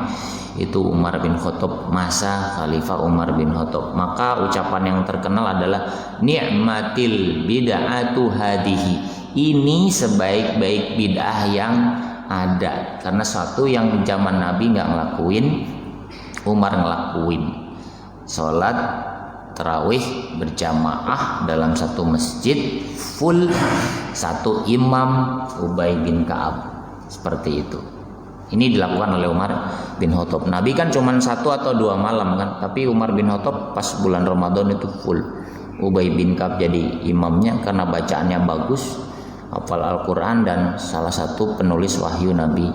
itu Umar bin Khattab, masa Khalifah Umar bin Khattab. Maka ucapan yang terkenal adalah ni'matil bid'atu hadihi. Ini sebaik-baik bid'ah yang ada, karena satu yang zaman Nabi nggak ngelakuin, Umar ngelakuin. Sholat tarawih berjamaah dalam satu masjid full, satu imam Ubay bin Ka'ab, seperti itu. Ini dilakukan oleh Umar bin Khattab. Nabi kan cuma 1 atau 2 malam kan, tapi Umar bin Khattab pas bulan Ramadan itu full. Ubay bin Ka'ab jadi imamnya karena bacaannya bagus, hafal Al-Quran, dan salah satu penulis wahyu Nabi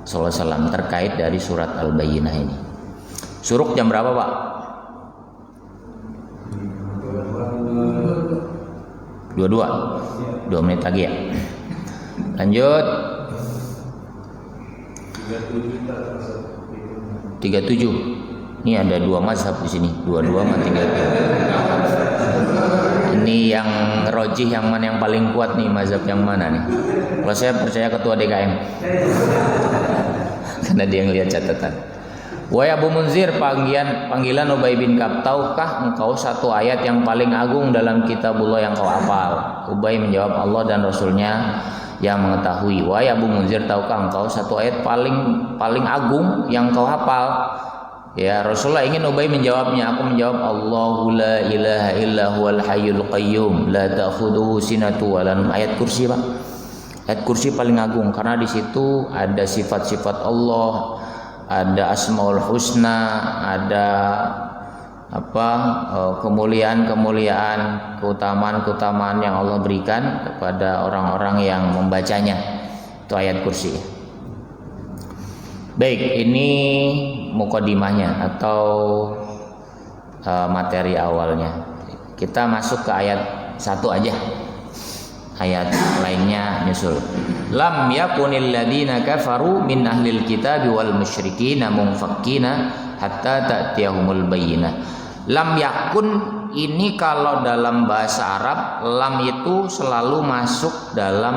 SAW terkait dari surat Al-Bayyinah ini. Suruk jam berapa Pak? 22 menit lagi ya. Lanjut. 37. Ini ada 2 mazhab di sini. 22 sama 37. Ini yang rojih yang mana yang paling kuat nih, mazhab yang mana nih? Kalau saya percaya ketua DKM. Karena dia yang lihat catatan. Wahai Abu Munzir, panggilan Ubay bin Ka'ab, tahukah engkau satu ayat yang paling agung dalam kitabullah yang kau hafal? Ubay menjawab, Allah dan Rasulnya yang mengetahui. Wahai Abu Munzir, tahukah engkau satu ayat paling agung yang kau hafal? Ya, Rasulullah ingin Ubay menjawabnya. Aku menjawab, Allahu la ilaha illa huwal hayyul qayyum la ta'khudhuhu sinatu wa la nawm. Ayat kursi Pak. Ayat kursi paling agung karena di situ ada sifat-sifat Allah, ada Asmaul Husna, ada kemuliaan-kemuliaan, keutamaan-keutamaan yang Allah berikan kepada orang-orang yang membacanya. Itu ayat kursi. Baik, ini mukadimahnya atau materi awalnya. Kita masuk ke ayat 1 aja. Ayat lainnya nyusul. Lam yakunil ladina kafaru min ahlil kitabi wal musyrikina munfakkina hatta ta'tiyahumul bayyinah. Lam yakun ini kalau dalam bahasa Arab, lam itu selalu masuk dalam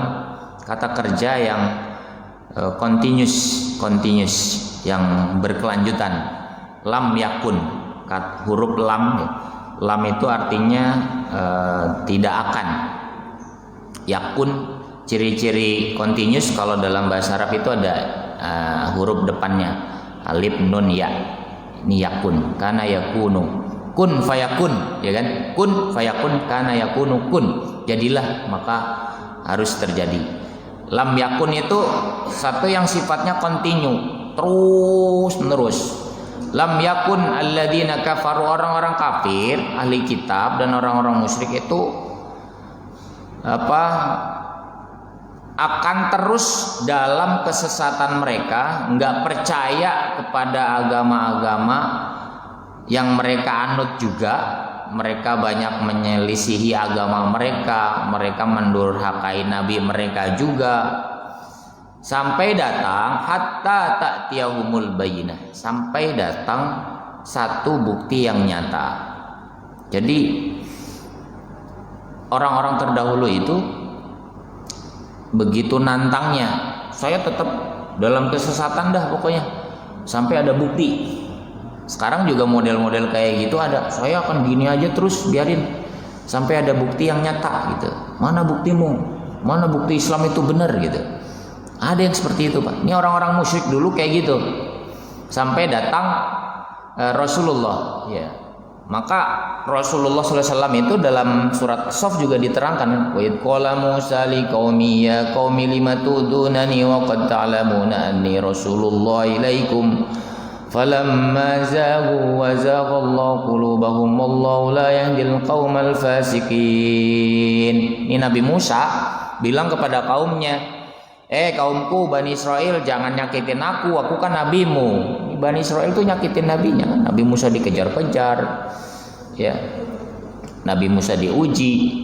kata kerja yang continuous yang berkelanjutan. Lam yakun, huruf lam. Lam itu artinya tidak akan. Yakun, ciri-ciri continuous kalau dalam bahasa Arab itu ada huruf depannya, alif nun ya. Ini yakun, kana yakunu, kun fayakun, ya kan? Kun fayakun, kana yakunu, kun, jadilah, maka harus terjadi. Lam yakun itu satu yang sifatnya continue, terus menerus. Lam yakun alladzina kafaru, orang-orang kafir, ahli kitab dan orang-orang musyrik itu akan terus dalam kesesatan mereka, nggak percaya kepada agama-agama yang mereka anut juga. Mereka banyak menyelisihi agama mereka mendurhakai nabi mereka juga, sampai datang hatta ta'tiyahumul bayyinah, sampai datang satu bukti yang nyata. Jadi orang-orang terdahulu itu begitu nantangnya, saya tetap dalam kesesatan dah pokoknya, sampai ada bukti. Sekarang juga model-model kayak gitu ada. Saya akan gini aja terus biarin sampai ada bukti yang nyata gitu. Mana buktimu? Mana bukti Islam itu benar gitu. Ada yang seperti itu, Pak. Ini orang-orang musyrik dulu kayak gitu. Sampai datang Rasulullah, ya. Maka Rasulullah SAW itu dalam surat As-Saff juga diterangkan, wa id qala Musa liqaumi ya qaumi lima tudunani wa qad ta'lamuna anni Rasulullah ilaikum falamma zaghu wa zaghallahu qulubahum wallahu la yahdil qaumal fasiqin. Ini Nabi Musa bilang kepada kaumnya, kaumku Bani Israel, jangan nyakitin aku kan nabimu. Bani Israel itu nyakitin nabinya kan. Nabi Musa dikejar-kejar, ya. Nabi Musa diuji,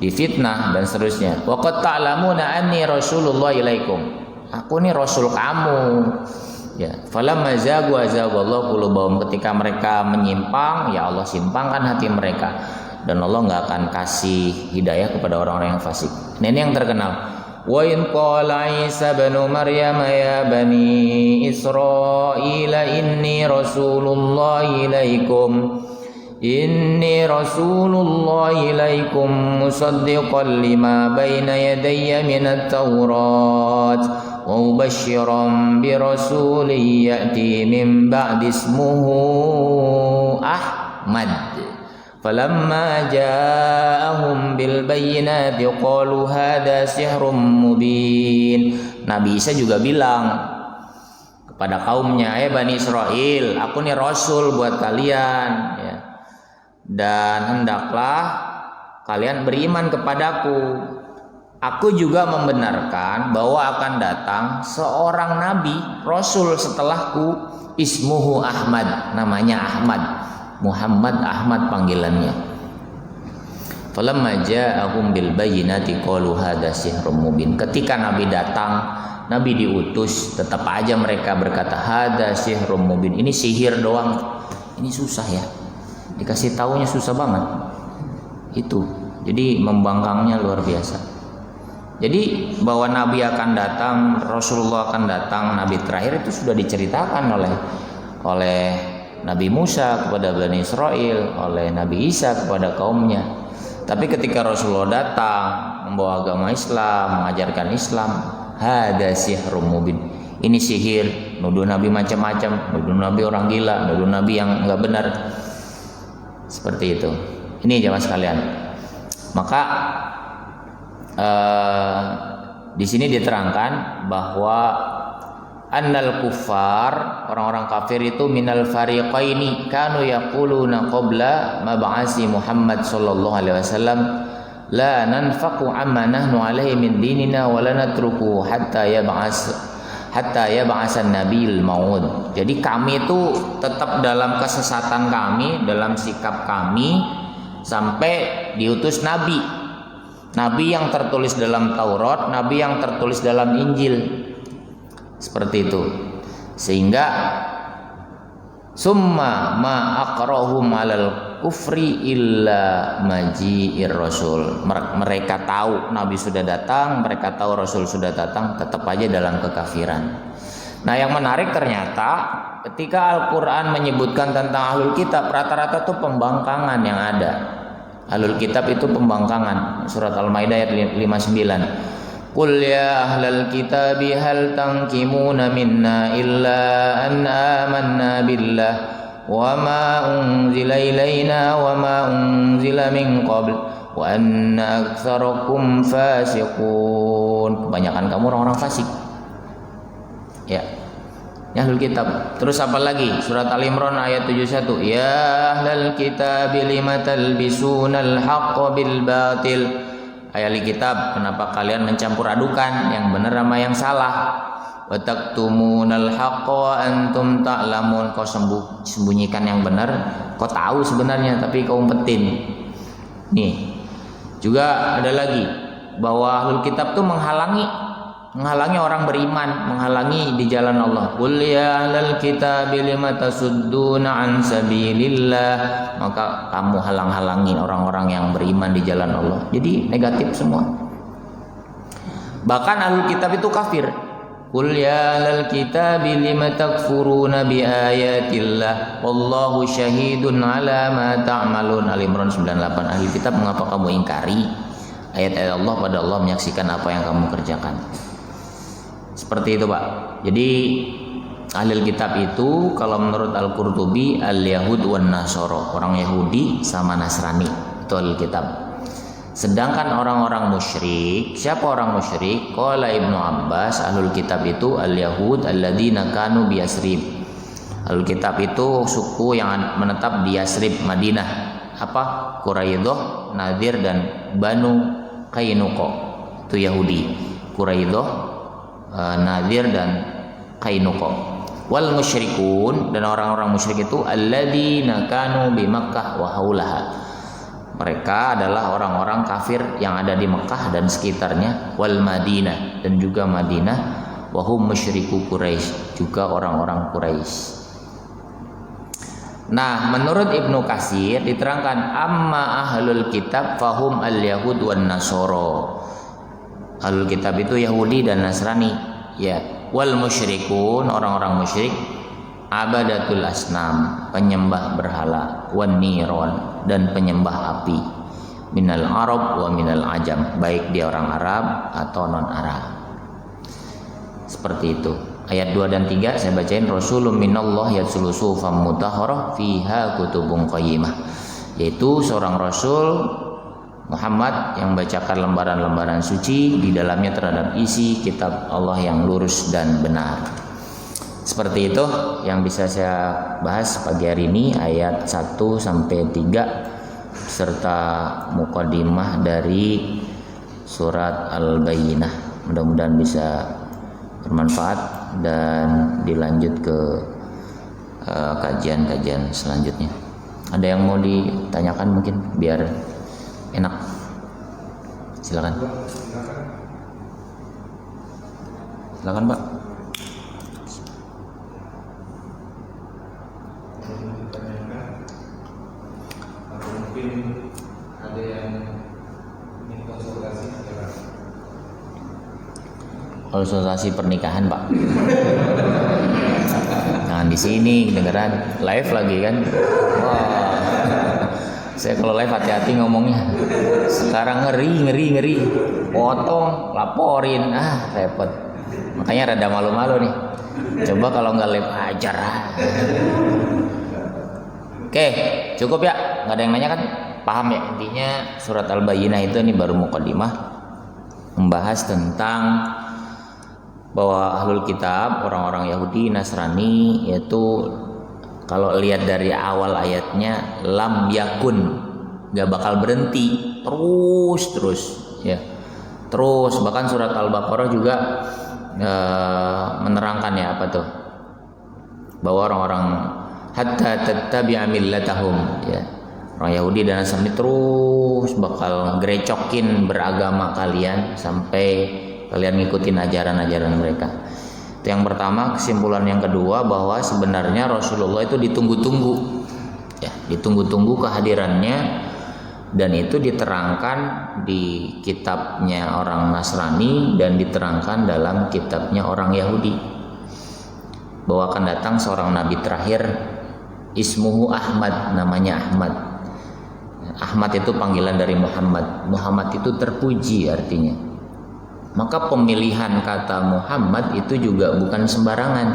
difitnah dan seterusnya. Wa qad ta'lamuna anni Rasulullah ilaikum. Aku nih rasul kamu. Ya, falamma zagu azaghallahu qulubahum. Ketika mereka menyimpang, ya Allah simpangkan hati mereka dan Allah enggak akan kasih hidayah kepada orang-orang yang fasik. Nah, ini yang terkenal. Wa in qala Isa ibn Maryam ya bani Israil inni rasulullah ilaikum musaddiqan lima baina yadayya minat taurat wa mubasysyiran bi rasulin ya'ti min ba'di ismuhu Ahmad. Falamma ja'ahum bil bayyinati qalu hadza sihrun mubin. Nabi Isa juga bilang kepada kaumnya, Bani Israel, aku nih rasul buat kalian, ya. Dan hendaklah kalian beriman kepadaku. Aku juga membenarkan bahwa akan datang seorang nabi rasul setelahku, ismuhu Ahmad, namanya Ahmad. Muhammad Ahmad panggilannya. Falamma ja'ahum bil bayyinati qalu hadza sihrun mubin. Ketika Nabi datang, Nabi diutus, tetap aja mereka berkata hadza sihrun mubin. Ini sihir doang. Ini susah ya. Dikasih taunya susah banget. Itu. Jadi membangkangnya luar biasa. Jadi bahwa Nabi akan datang, Rasulullah akan datang, Nabi terakhir itu sudah diceritakan oleh Nabi Musa kepada Bani Israel, oleh Nabi Isa kepada kaumnya. Tapi ketika Rasulullah datang membawa agama Islam, mengajarkan Islam, hadza sihrun mubin. Ini sihir, nuduh Nabi macam-macam, nuduh Nabi orang gila, nuduh Nabi yang enggak benar. Seperti itu. Ini jamaah sekalian. Maka di sini diterangkan bahwa annal kuffar, orang-orang kafir itu minal fariqaini kanu yaquluna qabla mab'asi Muhammad sallallahu alaihi wasallam la nanfaqu amma nahnu alaihi min dinina wa la natruku hatta yab'asan nabiyul maud. Jadi kami itu tetap dalam kesesatan kami, dalam sikap kami sampai diutus nabi. Nabi yang tertulis dalam Taurat, nabi yang tertulis dalam Injil. Seperti itu. Sehingga summa ma aqrahum alal kufri illa maji'ir rasul. Mereka tahu Nabi sudah datang, mereka tahu Rasul sudah datang, tetap aja dalam kekafiran. Nah, yang menarik ternyata ketika Al-Qur'an menyebutkan tentang ahlul kitab, rata-rata itu pembangkangan yang ada. Ahlul kitab itu pembangkangan. Surat Al-Maidah ayat 59. Qul ya ahlal kitabi hal tankimuna minna illa an amanna billah wa ma unzila ilaina wa ma unzila min qabl wa anna aktsarakum fasiqun. Kebanyakan kamu orang-orang fasik. Ya. Ya ahlul kitab. Terus apa lagi? Surat Al-Imran ayat 71. Ya ahlal kitabi lima talbisunal haqqa bil batil. Ahli kitab, kenapa kalian mencampur adukan yang benar sama yang salah? Wa taktumunal haqqa wa antum ta'lamun. Kau sembunyikan yang benar, kau tahu sebenarnya tapi kau umpetin. Nih. Juga ada lagi bahwa ahlul kitab tuh menghalangi orang beriman, menghalangi di jalan Allah. Qul ya ahlal kitabi lima tasudduna an sabilillah. Maka kamu halang-halangin orang-orang yang beriman di jalan Allah. Jadi negatif semua. Bahkan ahlul kitab itu kafir. Qul ya ahlal kitabi lima takfuruna bi ayatillah wallahu syahidun ala ma ta'malun. Al-Imran 98. Ahli kitab, mengapa kamu ingkari ayat-ayat Allah, pada Allah menyaksikan apa yang kamu kerjakan. Seperti itu Pak. Jadi ahli kitab itu kalau menurut Al-Qurtubi al-Yahud wan Nasara, orang Yahudi sama Nasrani, itu ahli kitab. Sedangkan orang-orang musyrik, siapa orang musyrik? Qala Ibnu Abbas, ahlul kitab itu al-Yahud alladzina kanu bi Yasrib. Ahlul kitab itu suku yang menetap di Yasrib, Madinah. Apa? Quraidah, Nadir dan Banu Qainuqa. Itu Yahudi. Quraidah, Nadir dan Qainuqa. Wal musyrikun, dan orang-orang musyrik itu alladzina kanu bi Makkah wa haulaha. Mereka adalah orang-orang kafir yang ada di Mekah dan sekitarnya, wal Madinah, dan juga Madinah, wahum musyriku Quraisy, juga orang-orang Quraisy. Nah, menurut Ibnu Katsir diterangkan amma ahlul kitab fahum al-yahud wan nasara. Ahlul kitab itu Yahudi dan Nasrani, ya. Wal musyrikun, orang-orang musyrik, abadatul asnam, penyembah berhala, wan niron, dan penyembah api, minal Arab wa minal ajam, baik dia orang Arab atau non Arab. Seperti itu. Ayat 2 dan 3 saya bacain. Rasulun minallah yatsulu sufam mutahharah fiha kutubun qayyimah, yaitu seorang rasul Muhammad yang bacakan lembaran-lembaran suci, di dalamnya terhadap isi kitab Allah yang lurus dan benar. Seperti itu yang bisa saya bahas pagi hari ini, ayat 1 sampai 3 serta muqaddimah dari surat Al-Bayyinah. Mudah-mudahan bisa bermanfaat dan dilanjut ke kajian-kajian selanjutnya. Ada yang mau ditanyakan mungkin biar enak? Silakan. Silakan Pak. Ada yang ingin konsultasi? Konsultasi pernikahan Pak. Nah di sini kedengeran live lagi kan. Wah, saya kalau live hati-hati ngomongnya. Sekarang ngeri. Potong, laporin, repot. Makanya rada malu-malu nih. Coba kalau nggak live ajar. Oke, cukup ya. Nggak ada yang nanya kan? Paham ya, intinya surat Al-Bayyinah itu ini baru muqaddimah, membahas tentang bahwa ahlul kitab, orang-orang Yahudi, Nasrani, yaitu kalau lihat dari awal ayatnya lam yakun, gak bakal berhenti, terus ya, terus. Bahkan surat Al-Baqarah juga menerangkan ya apa tuh, bahwa orang-orang hatta tattabi'a millatahum, ya, orang Yahudi dan Nasrani terus bakal gerecokin beragama kalian sampai kalian ngikutin ajaran-ajaran mereka. Itu yang pertama. Kesimpulan yang kedua, bahwa sebenarnya Rasulullah itu ditunggu-tunggu, ya, ditunggu-tunggu kehadirannya, dan itu diterangkan di kitabnya orang Nasrani dan diterangkan dalam kitabnya orang Yahudi, bahwa akan datang seorang nabi terakhir, ismuhu Ahmad, namanya Ahmad. Ahmad itu panggilan dari Muhammad. Muhammad itu terpuji artinya. Maka pemilihan kata Muhammad itu juga bukan sembarangan.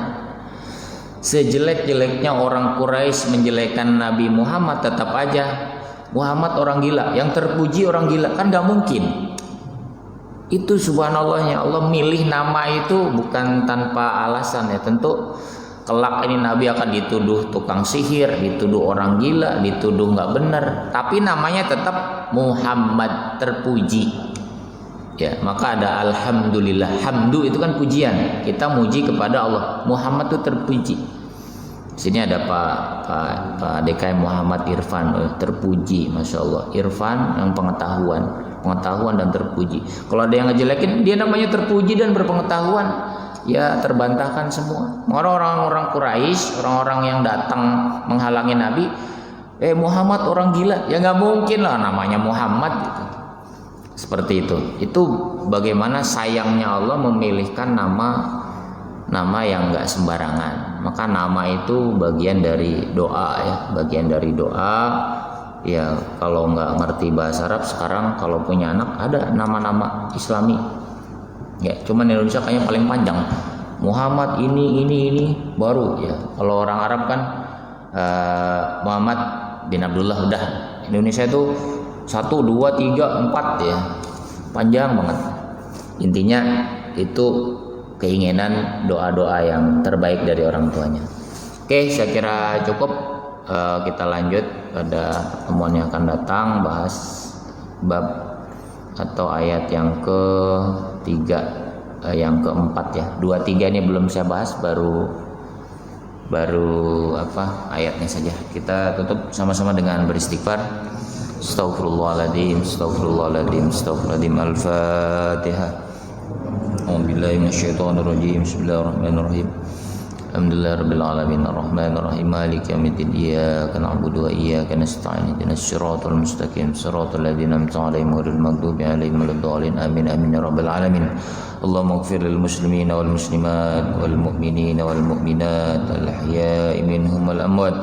Sejelek-jeleknya orang Quraisy menjelekkan Nabi Muhammad, tetap aja Muhammad orang gila, yang terpuji orang gila, kan gak mungkin. Itu subhanallahnya, Allah milih nama itu bukan tanpa alasan ya. Tentu kelak ini Nabi akan dituduh tukang sihir, dituduh orang gila, dituduh nggak benar, tapi namanya tetap Muhammad, terpuji. Ya, maka ada alhamdulillah. Hamdu itu kan pujian, kita muji kepada Allah. Muhammad itu terpuji. Di sini ada Pak DKM Muhammad Irfan, terpuji, masya Allah. Irfan yang pengetahuan dan terpuji. Kalau ada yang ngejelekin, dia namanya terpuji dan berpengetahuan, ya terbantahkan semua. Orang-orang Quraisy, orang-orang yang datang menghalangi Nabi, Muhammad orang gila, ya nggak mungkin lah namanya Muhammad gitu. Seperti itu. Itu bagaimana sayangnya Allah memilihkan nama nama yang enggak sembarangan. Maka nama itu bagian dari doa ya, bagian dari doa. Ya kalau nggak ngerti bahasa Arab sekarang kalau punya anak ada nama-nama Islami. Ya cuman Indonesia kayaknya paling panjang. Muhammad ini baru ya. Kalau orang Arab kan Muhammad bin Abdullah udah. Indonesia itu 1, 2, 3, 4 ya. Panjang banget. Intinya itu keinginan doa-doa yang terbaik dari orang tuanya. Oke, saya kira cukup. Kita lanjut pada pertemuan yang akan datang, bahas bab atau ayat yang ketiga, yang keempat ya. 2, 3 ini belum saya bahas, baru ayatnya saja. Kita tutup sama-sama dengan beristighfar. Astaghfirullahaladzim, astaghfirullahaladzim, astaghfirullahaladzim. Al-Fatihah. A'udzubillahi minasyaitonirrajim. Bismillahirrahmanirrahim. Alhamdulillah rabbil alamin arrahmanir rahim maliki yaumiddin iyyaka na'budu wa iyyaka nasta'in ihdinas siratal mustaqim siratal ladzina an'amta 'alaihim ghairil maghdubi 'alaihim waladdallin amin amin ya rabbal alamin. Allahumma ighfir lil muslimina wal muslimat wal mu'minina wal mu'minat al ahya'i minhum wal amwat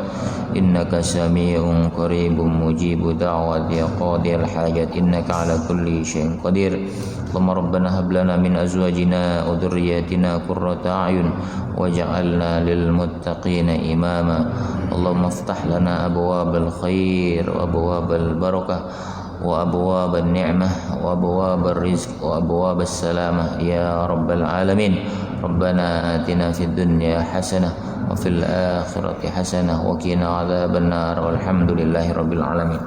innaka sami'un qaribun mujibu da'wati ya qadiyal hajat innaka 'ala kulli syai'in qadir. Allahumma rabbana hab lana min azwajina wa dhurriyyatina qurrata a'yun waj'alna lil muttaqina imama. Allahumma iftah lana abwabal khair wa abwabal barakah wa abwabal ni'mah wa abwabal rizq wa abwabas salamah ya rabbal alamin. Rabbana atina fid dunya hasanah wa fil akhirati hasanah wa qina adzaban nar walhamdulillahi rabbil alamin.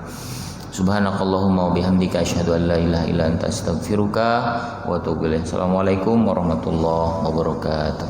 Subhanakallahumma wa bihamdika asyhadu an la ilaha illa anta astaghfiruka wa atubu ilaik. Assalamualaikum warahmatullahi wabarakatuh.